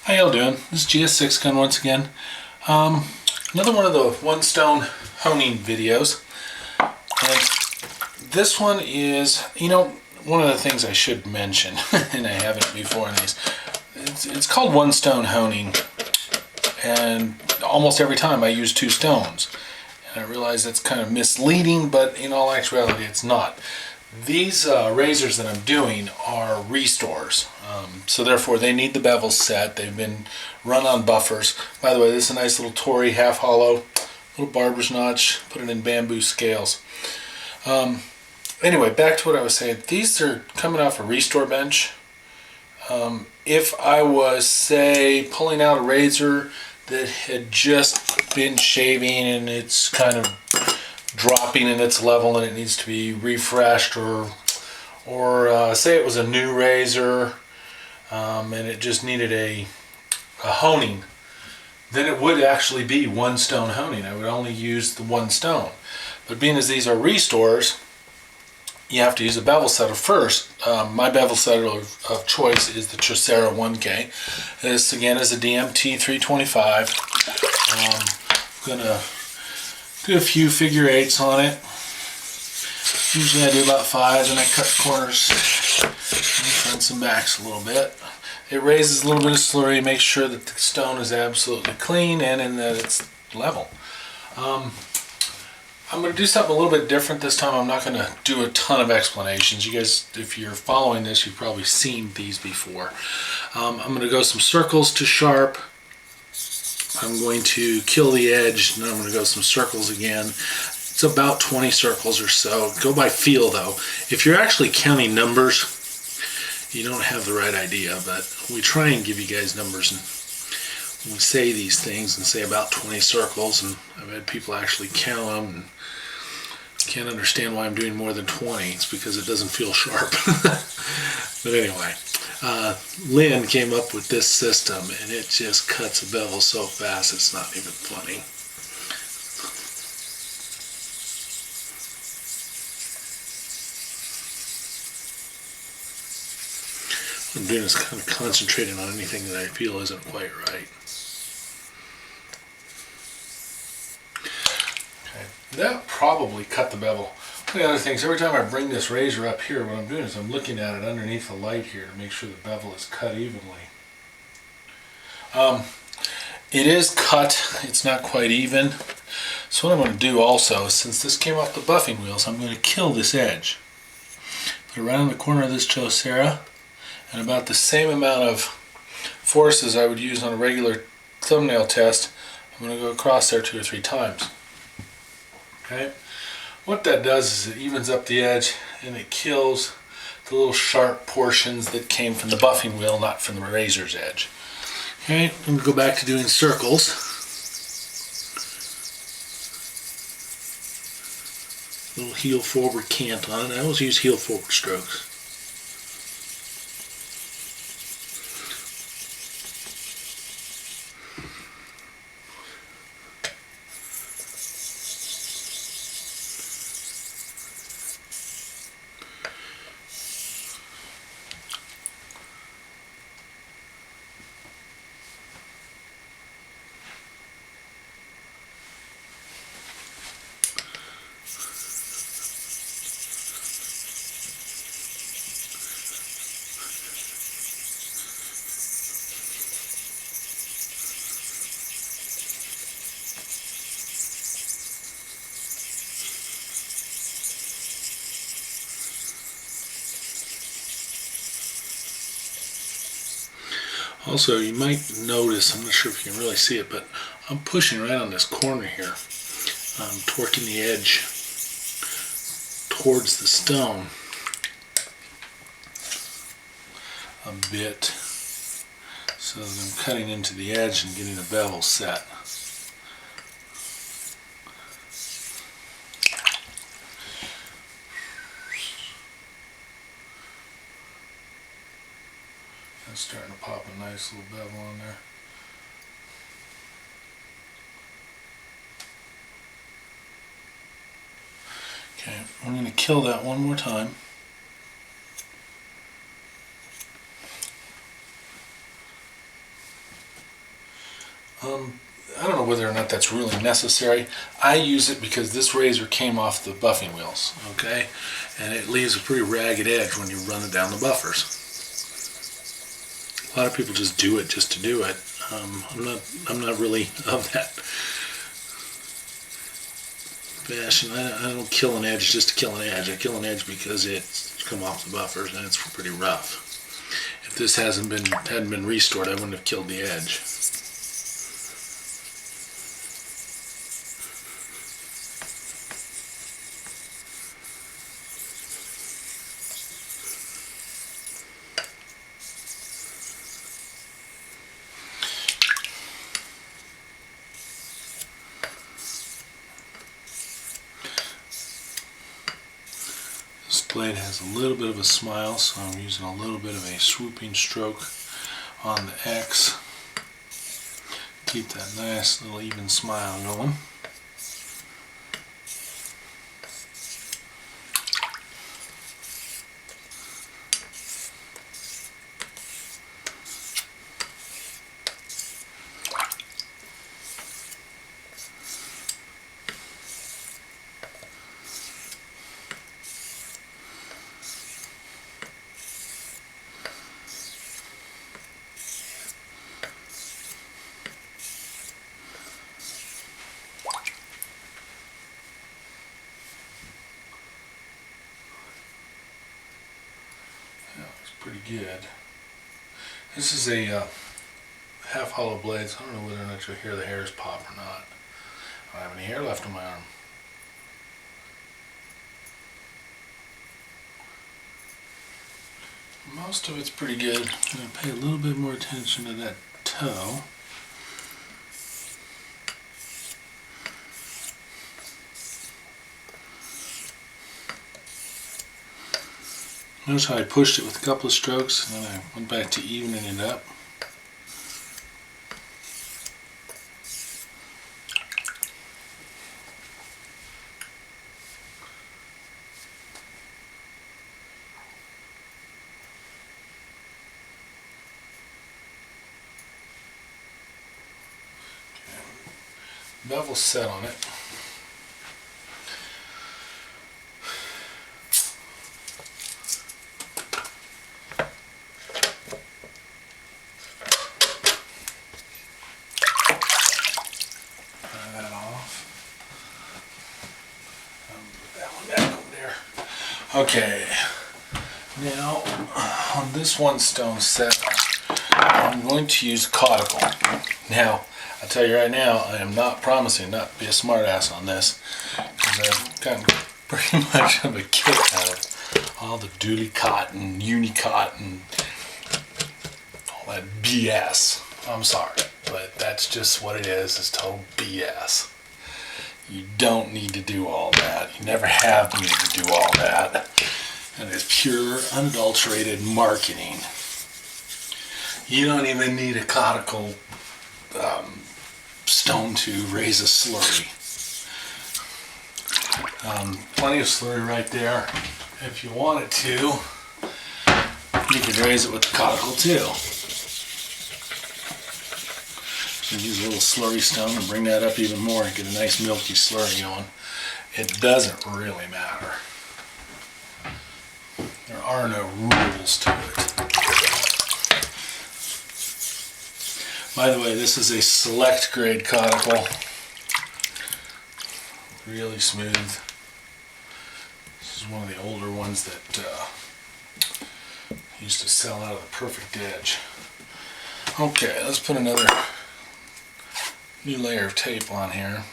How y'all doing? This is gssixgun once again. Another one of the one stone honing videos. And this one is, one of the things I should mention, and I haven't before in these. It's called one stone honing, and almost every time I use two stones. And I realize that's kind of misleading, but in all actuality it's not. These razors that I'm doing are restores, so therefore they need the bevel set. They've been run on buffers. By the way, this is a nice little Tory half hollow, little barber's notch, put it in bamboo scales. Anyway, back to what I was saying. These are coming off a restore bench. If I was, say, pulling out a razor that had just been shaving and it's kind of dropping in its level and it needs to be refreshed, or say it was a new razor and it just needed a honing, then it would actually be one stone honing. I would only use the one stone. But being as these are restores, you have to use a bevel setter first. My bevel setter of choice is the Trocera 1K. This again is a DMT 325. I'm gonna do a few figure eights on it. Usually I do about 5, and I cut corners and fronts and backs a little bit. It raises a little bit of slurry, makes sure that the stone is absolutely clean and in that it's level. I'm going to do something a little bit different this time. I'm not going to do a ton of explanations. You guys, if you're following this, you've probably seen these before. I'm going to go some circles to sharp. I'm going to kill the edge, and then I'm going to go some circles again. It's about 20 circles or so. Go by feel though. If you're actually counting numbers, you don't have the right idea, but we try and give you guys numbers, and we say these things and say about 20 circles, and I've had people actually count them and can't understand why I'm doing more than 20. It's because it doesn't feel sharp. But anyway, Lynn came up with this system, and it just cuts a bevel so fast it's not even funny. What I'm doing is kind of concentrating on anything that I feel isn't quite right. Okay, that probably cut the bevel. One of the other things, every time I bring this razor up here, what I'm doing is I'm looking at it underneath the light here to make sure the bevel is cut evenly. It is cut, it's not quite even. So what I'm going to do also is, since this came off the buffing wheels, I'm going to kill this edge. Put it right on the corner of this Trocera, and about the same amount of force as I would use on a regular thumbnail test, I'm going to go across there 2 or 3 times. Okay? What that does is it evens up the edge and it kills the little sharp portions that came from the buffing wheel, not from the razor's edge. Okay, I'm going to go back to doing circles. Little heel forward cant on it. I always use heel forward strokes. Also, you might notice, I'm not sure if you can really see it, but I'm pushing right on this corner here. I'm torquing the edge towards the stone a bit so that I'm cutting into the edge and getting a bevel set. That's starting to pop a nice little bevel on there. Okay, I'm going to kill that one more time. I don't know whether or not that's really necessary. I use it because this razor came off the buffing wheels, okay? And it leaves a pretty ragged edge when you run it down the buffers. A lot of people just do it just to do it. I'm not really of that fashion. I don't kill an edge just to kill an edge. I kill an edge because it's come off the buffers and it's pretty rough. If this hadn't been restored, I wouldn't have killed the edge. This blade has a little bit of a smile, so I'm using a little bit of a swooping stroke on the X. Keep that nice little even smile going. Pretty good. This is a half hollow blade, so I don't know whether or not you'll hear the hairs pop or not. I don't have any hair left on my arm. Most of it's pretty good. I'm going to pay a little bit more attention to that toe. Notice how I pushed it with a couple of strokes and then I went back to evening it up. Bevel set on it. Okay, now on this one stone set, I'm going to use Coticule. Now, I'll tell you right now, I am not promising not to be a smartass on this, because I've gotten pretty much of a kick out of all the duty cotton, uni-cotton, all that BS. I'm sorry, but that's just what it is. It's total BS. You don't need to do all that. You never have needed to do all that. And it's pure, unadulterated marketing. You don't even need a Coticule stone to raise a slurry. Plenty of slurry right there. If you wanted to, you could raise it with the Coticule too. You use a little slurry stone and bring that up even more and get a nice milky slurry going. It doesn't really matter. There are no rules to it. By the way, this is a select grade Coticule. Really smooth. This is one of the older ones that used to sell out of the perfect edge. Okay, let's put another new layer of tape on here,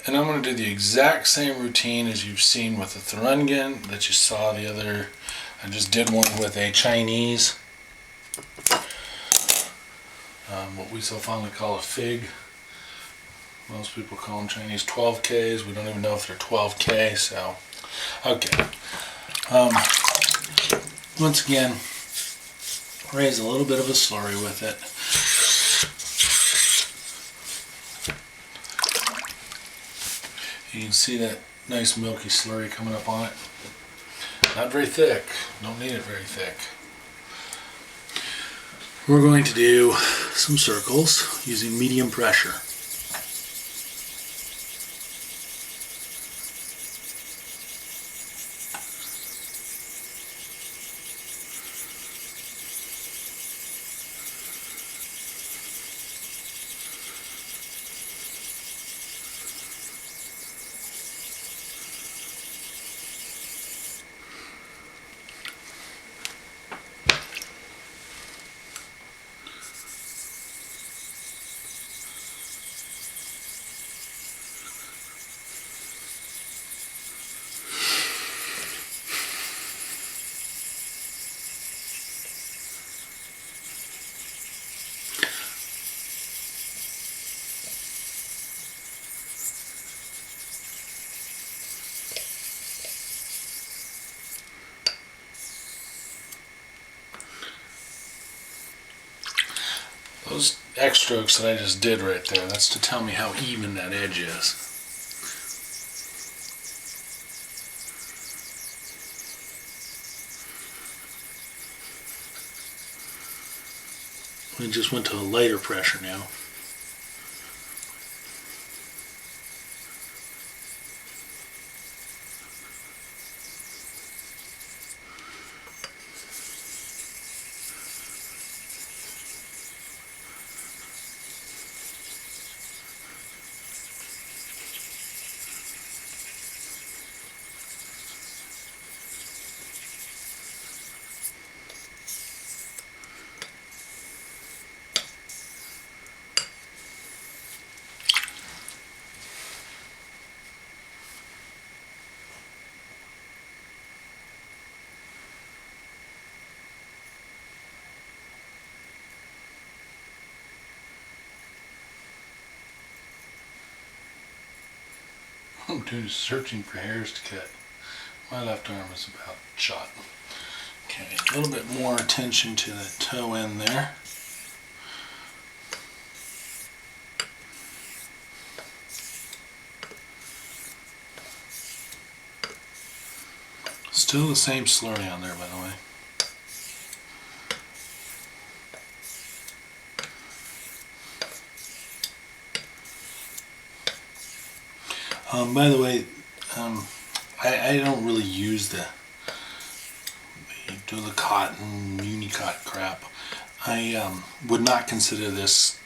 and I'm going to do the exact same routine as you've seen with the Thurungen that you saw the other. I just did one with a Chinese, what we so fondly call a fig. Most people call them Chinese 12Ks. We don't even know if they're 12K. So, okay. Once again, raise a little bit of a slurry with it. You can see that nice milky slurry coming up on it. Not very thick. Don't need it very thick. We're going to do some circles using medium pressure. Those X strokes that I just did right there, that's to tell me how even that edge is. We just went to a lighter pressure now. I'm doing searching for hairs to cut. My left arm is about shot. Okay, a little bit more attention to the toe end there. Still the same slurry on there, by the way. By the way, I don't really use the cotton Unicot crap. I would not consider this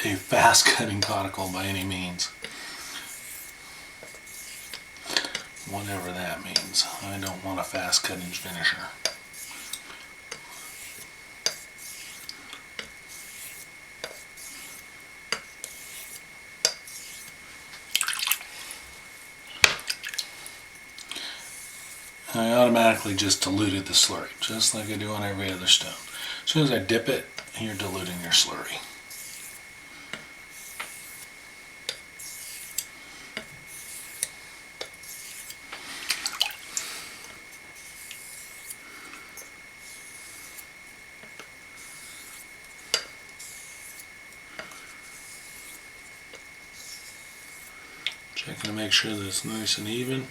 a fast cutting coticule by any means. Whatever that means. I don't want a fast cutting finisher. I automatically just diluted the slurry, just like I do on every other stone. As soon as I dip it, you're diluting your slurry. Checking to make sure that it's nice and even.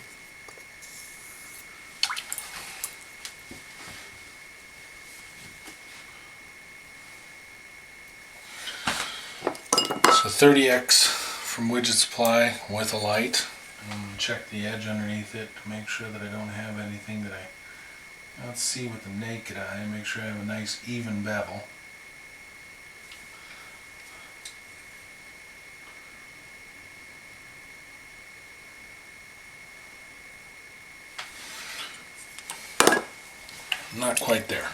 So 30x from Widget Supply with a light. And check the edge underneath it to make sure that I don't have anything that I don't see with the naked eye. Make sure I have a nice even bevel. Not quite there.